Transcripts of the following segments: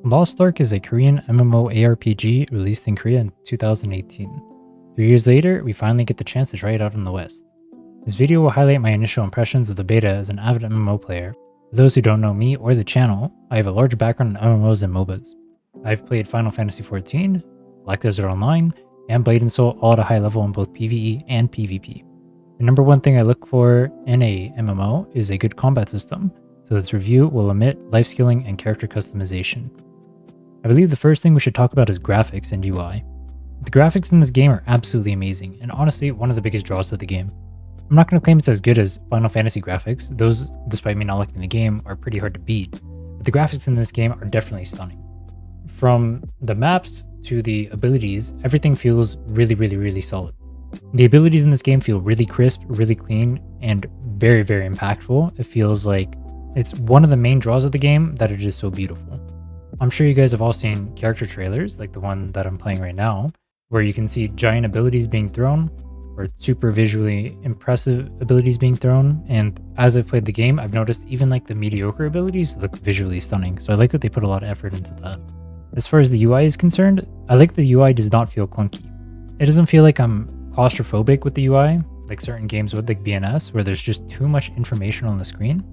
Lost Ark is a Korean MMO ARPG released in Korea in 2018. 3 years later, we finally get the chance to try it out in the West. This video will highlight my initial impressions of the beta as an avid MMO player. For those who don't know me or the channel, I have a large background in MMOs and MOBAs. I've played Final Fantasy XIV, Black Desert Online, and Blade and Soul all at a high level in both PvE and PvP. The number one thing I look for in a MMO is a good combat system, so this review will omit life skilling and character customization. I believe the first thing we should talk about is graphics and UI. The graphics in this game are absolutely amazing, and honestly one of the biggest draws of the game. I'm not going to claim it's as good as Final Fantasy graphics, those, despite me not liking the game, are pretty hard to beat, but the graphics in this game are definitely stunning. From the maps to the abilities, everything feels really solid. The abilities in this game feel really crisp, really clean, and very impactful. It feels like it's one of the main draws of the game that it is so beautiful. I'm sure you guys have all seen character trailers, like the one that I'm playing right now, where you can see giant abilities being thrown, or super visually impressive abilities being thrown, and as I've played the game, I've noticed even like the mediocre abilities look visually stunning, so I like that they put a lot of effort into that. As far as the UI is concerned, I like the UI does not feel clunky. It doesn't feel like I'm claustrophobic with the UI, like certain games would, like BNS, where there's just too much information on the screen.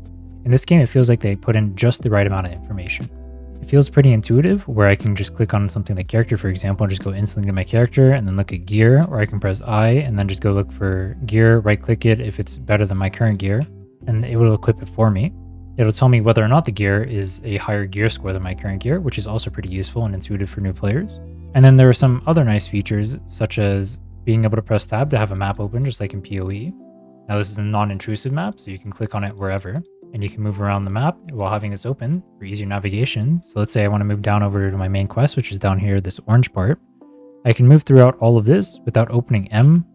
In this game, it feels like they put in just the right amount of information. It feels pretty intuitive, where I can just click on something like character, for example, and just go instantly to my character and then look at gear, or I can press I and then just go look for gear, right click it if it's better than my current gear, and it will equip it for me. It'll tell me whether or not the gear is a higher gear score than my current gear, which is also pretty useful and intuitive for new players. And then there are some other nice features, such as being able to press tab to have a map open just like in PoE. Now this is a non-intrusive map, so you can click on it wherever, and you can move around the map while having this open for easier navigation. So let's say I want to move down over to my main quest, which is down here, this orange part. I can move throughout all of this without opening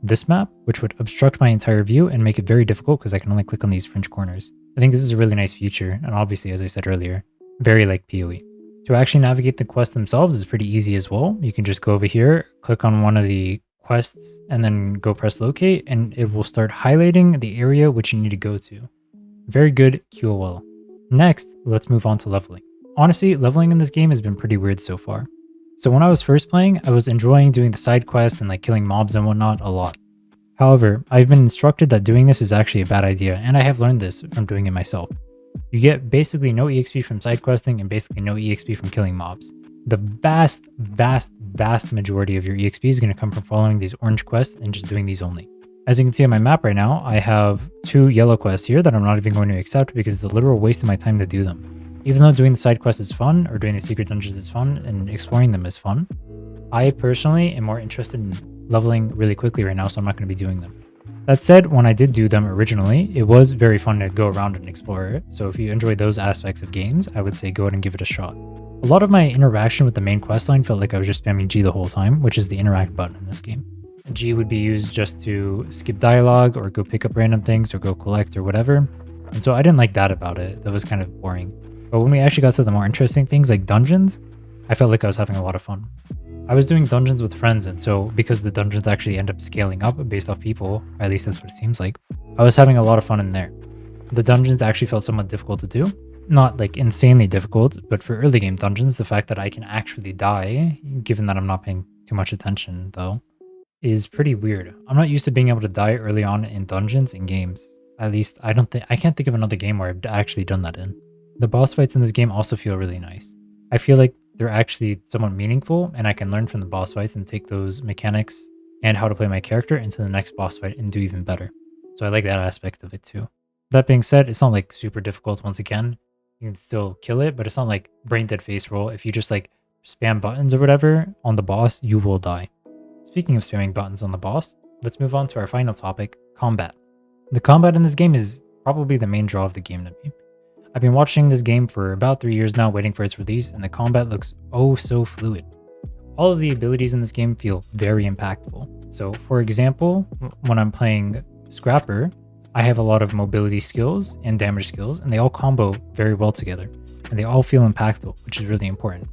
this map, which would obstruct my entire view and make it very difficult because I can only click on these fringe corners. I think this is a really nice feature, and obviously, as I said earlier, very like PoE. To actually navigate the quests themselves is pretty easy as well. You can just go over here, click on one of the quests, and then go press locate, and it will start highlighting the area which you need to go to. Very good QOL. Next, let's move on to leveling. Honestly, leveling in this game has been pretty weird so far. So when I was first playing, I was enjoying doing the side quests and like killing mobs and whatnot a lot. However, I've been instructed that doing this is actually a bad idea, and I have learned this from doing it myself. You get basically no EXP from side questing and basically no EXP from killing mobs. The vast majority of your EXP is going to come from following these orange quests and just doing these only. As you can see on my map right now, I have 2 yellow quests here that I'm not even going to accept because it's a literal waste of my time to do them. Even though doing the side quests is fun, or doing the secret dungeons is fun, and exploring them is fun, I personally am more interested in leveling really quickly right now, so I'm not going to be doing them. That said, when I did do them originally, it was very fun to go around and explore it, so if you enjoy those aspects of games, I would say go ahead and give it a shot. A lot of my interaction with the main questline felt like I was just spamming G the whole time, which is the interact button in this game. G would be used just to skip dialogue or go pick up random things or go collect or whatever, and so I didn't like that about it. That was kind of boring. But when we actually got to the more interesting things like dungeons, I felt like I was having a lot of fun. I was doing dungeons with friends, and so because the dungeons actually end up scaling up based off people, or at least that's what it seems like, I was having a lot of fun in there. The dungeons actually felt somewhat difficult to do. Not like insanely difficult, but for early game dungeons, the fact that I can actually die, given that I'm not paying too much attention though, is pretty weird. I'm not used to being able to die early on in dungeons in games. At least I can't think of another game where I've actually done that in. The boss fights in this game also feel really nice. I feel like they're actually somewhat meaningful, and I can learn from the boss fights and take those mechanics and how to play my character into the next boss fight and do even better. So I like that aspect of it too. That being said, it's not like super difficult once again. You can still kill it, but it's not like brain dead face roll. If you just like spam buttons or whatever on the boss, you will die. Speaking of spamming buttons on the boss, let's move on to our final topic, combat. The combat in this game is probably the main draw of the game to me. I've been watching this game for about 3 years now, waiting for its release, and the combat looks oh so fluid. All of the abilities in this game feel very impactful. So for example, when I'm playing Scrapper, I have a lot of mobility skills and damage skills, and they all combo very well together, and they all feel impactful, which is really important.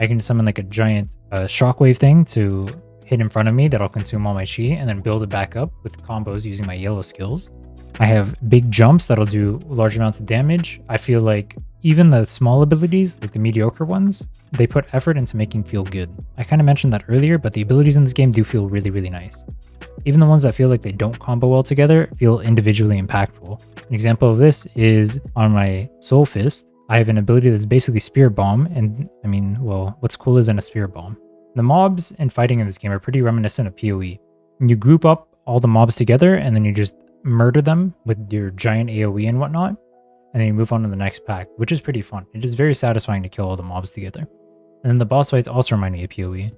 I can summon like a giant shockwave thing to hit in front of me that'll consume all my chi, and then build it back up with combos using my yellow skills. I have big jumps that'll do large amounts of damage. I feel like even the small abilities, like the mediocre ones, they put effort into making feel good. I kind of mentioned that earlier, but the abilities in this game do feel really, really nice. Even the ones that feel like they don't combo well together feel individually impactful. An example of this is on my Soul Fist. I have an ability that's basically Spirit Bomb, and I mean, well, what's cooler than a Spirit Bomb? The mobs and fighting in this game are pretty reminiscent of PoE. You group up all the mobs together, and then you just murder them with your giant AoE and whatnot, and then you move on to the next pack, which is pretty fun. It is very satisfying to kill all the mobs together. And then the boss fights also remind me of PoE.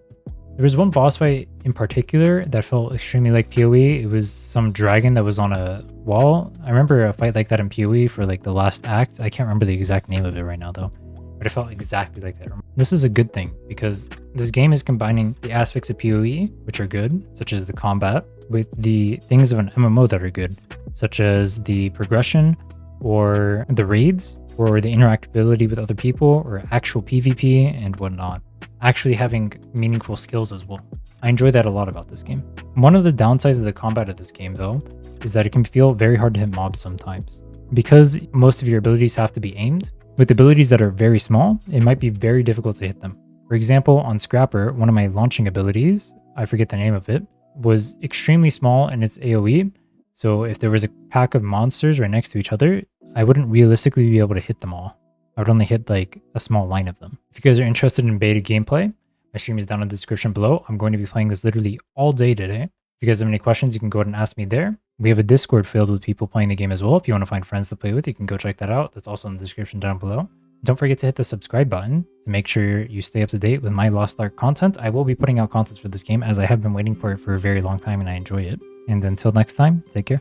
There was one boss fight in particular that felt extremely like PoE. It was some dragon that was on a wall. I remember a fight like that in PoE for like the last act. I can't remember the exact name of it right now though, but it felt exactly like that. This is a good thing because this game is combining the aspects of PoE, which are good, such as the combat, with the things of an MMO that are good, such as the progression or the raids or the interactability with other people or actual PvP and whatnot. Actually having meaningful skills as well. I enjoy that a lot about this game. One of the downsides of the combat of this game though is that it can feel very hard to hit mobs sometimes. Because most of your abilities have to be aimed, with abilities that are very small, it might be very difficult to hit them. For example, on Scrapper, one of my launching abilities, I forget the name of it, was extremely small in its AoE, so if there was a pack of monsters right next to each other, I wouldn't realistically be able to hit them all. I would only hit like a small line of them. If you guys are interested in beta gameplay, my stream is down in the description below. I'm going to be playing this literally all day today. If you guys have any questions, you can go ahead and ask me there. We have a Discord filled with people playing the game as well. If you want to find friends to play with, you can go check that out. That's also in the description down below. Don't forget to hit the subscribe button to make sure you stay up to date with my Lost Ark content. I will be putting out content for this game as I have been waiting for it for a very long time and I enjoy it. And until next time, take care.